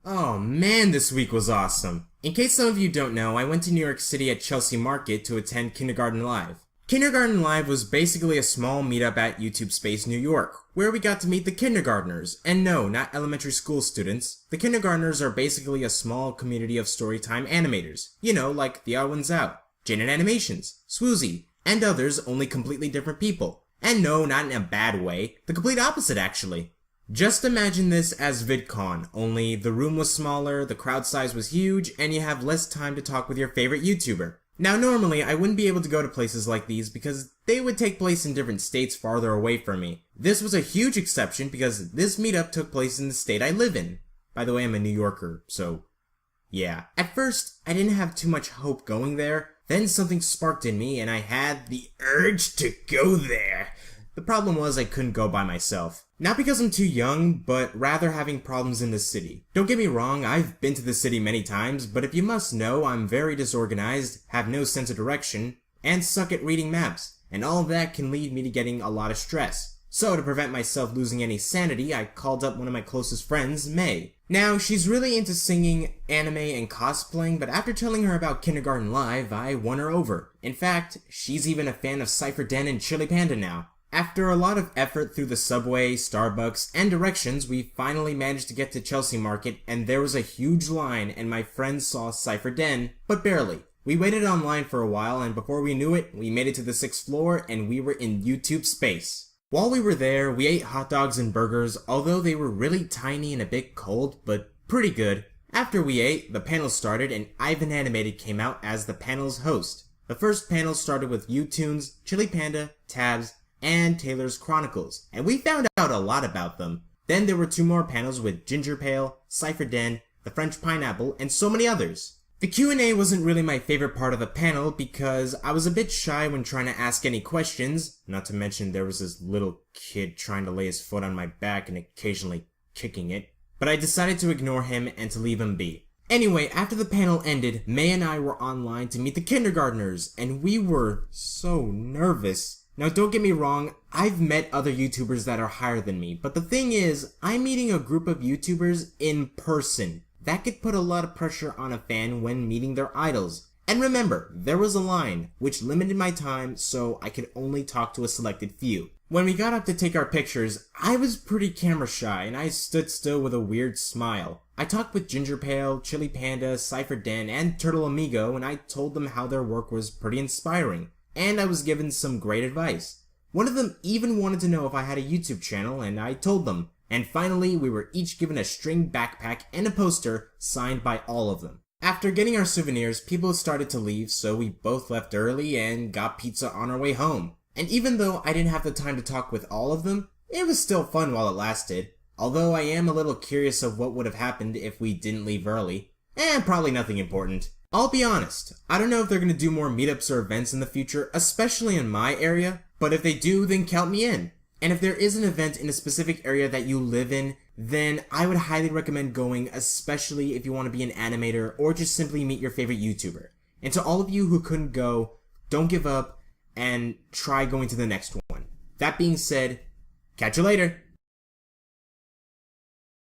Oh man, this week was awesome. In case some of you don't know, I went to New York City at Chelsea Market to attend KinderGarten Live. KinderGarten Live was basically a small meetup at YouTube Space New York, where we got to meet the kindergartners. And no, not elementary school students. The kindergartners are basically a small community of storytime animators. You know, like The Odd Ones Out, Janet Animations, Swoozy, and others, only completely different people. And no, not in a bad way, the complete opposite actually. Just imagine this as VidCon, only the room was smaller, the crowd size was huge, and you have less time to talk with your favorite YouTuber. Now normally, I wouldn't be able to go to places like these because they would take place in different states farther away from me. This was a huge exception because this meetup took place in the state I live in. By the way, I'm a New Yorker, so yeah. At first, I didn't have too much hope going there, then something sparked in me and I had the urge to go there. The problem was I couldn't go by myself. Not because I'm too young, but rather having problems in the city. Don't get me wrong, I've been to the city many times, but if you must know, I'm very disorganized, have no sense of direction, and suck at reading maps. And all of that can lead me to getting a lot of stress. So to prevent myself losing any sanity, I called up one of my closest friends, May. Now, she's really into singing, anime, and cosplaying, but after telling her about KinderGarten Live, I won her over. In fact, she's even a fan of Cypher Den and Chili Panda now. After a lot of effort through the subway, Starbucks, and directions, we finally managed to get to Chelsea Market, and there was a huge line, and my friends saw Cypher Den, but barely. We waited online for a while, and before we knew it, we made it to the 6th floor, and we were in YouTube space. While we were there, we ate hot dogs and burgers, although they were really tiny and a bit cold, but pretty good. After we ate, the panel started, and Ivan Animated came out as the panel's host. The first panel started with U-Tunes, Chili Panda, Tabs, and Taylor's Chronicles, and we found out a lot about them. Then there were 2 more panels with Ginger Pale, Cypher Den, the French Pineapple, and so many others. The Q&A wasn't really my favorite part of the panel because I was a bit shy when trying to ask any questions, not to mention there was this little kid trying to lay his foot on my back and occasionally kicking it, but I decided to ignore him and to leave him be. Anyway, after the panel ended, May and I were online to meet the kindergartners, and we were so nervous. Now don't get me wrong, I've met other YouTubers that are higher than me, but the thing is, I'm meeting a group of YouTubers in person. That could put a lot of pressure on a fan when meeting their idols. And remember, there was a line, which limited my time, so I could only talk to a selected few. When we got up to take our pictures, I was pretty camera shy and I stood still with a weird smile. I talked with Ginger Pale, Chili Panda, Cypher Den, and Turtle Amigo, and I told them how their work was pretty inspiring. And I was given some great advice. One of them even wanted to know if I had a YouTube channel, and I told them. And finally, we were each given a string backpack and a poster signed by all of them. After getting our souvenirs, people started to leave, so we both left early and got pizza on our way home. And even though I didn't have the time to talk with all of them, it was still fun while it lasted. Although I am a little curious of what would have happened if we didn't leave early. And probably nothing important. I'll be honest, I don't know if they're going to do more meetups or events in the future, especially in my area, but if they do, then count me in. And if there is an event in a specific area that you live in, then I would highly recommend going, especially if you want to be an animator or just simply meet your favorite YouTuber. And to all of you who couldn't go, don't give up and try going to the next one. That being said, catch you later!